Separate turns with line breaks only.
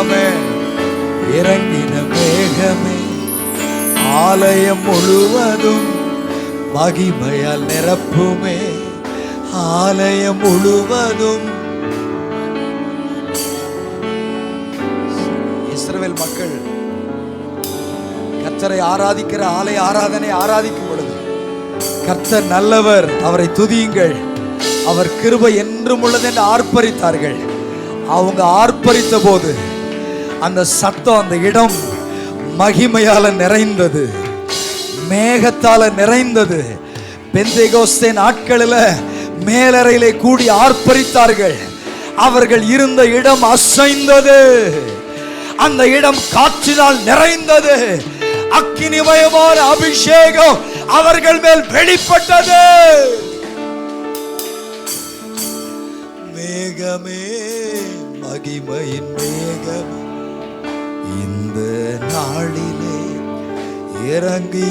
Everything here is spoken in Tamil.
ஆமென். இறங்கின மேகமே ஆலயம் முழுவதும் மகிமையால் நிரப்புமே. ஆலயம் முழுவதும் இஸ்ரவேல் மக்கள் கர்த்தரை ஆராதிக்கிற ஆலய ஆராதனை ஆராதிக்கும் பொழுது, கர்த்தர் நல்லவர், அவரை துதியுங்கள், அவர் கிருபை என்றும் உள்ளது என்று ஆர்ப்பரித்தார்கள். அவங்க ஆர்ப்பரித்த போது அந்த சத்தம், அந்த இடம் மகிமையால நிறைந்தது, மேகத்தால நிறைந்தது. பெந்தேகோஸ்தே நாட்களில் மேலறையிலே கூடி ஆர்ப்பரித்தார்கள். அவர்கள் இருந்த இடம் அசைந்தது, அந்த இடம் காற்றினால் நிறைந்தது. அக்கினிமயமான அபிஷேகம் அவர்கள் மேல் வெளிப்பட்டது. மேகமே, மகிமையின் மேகம் இந்த நாளிலே இறங்கி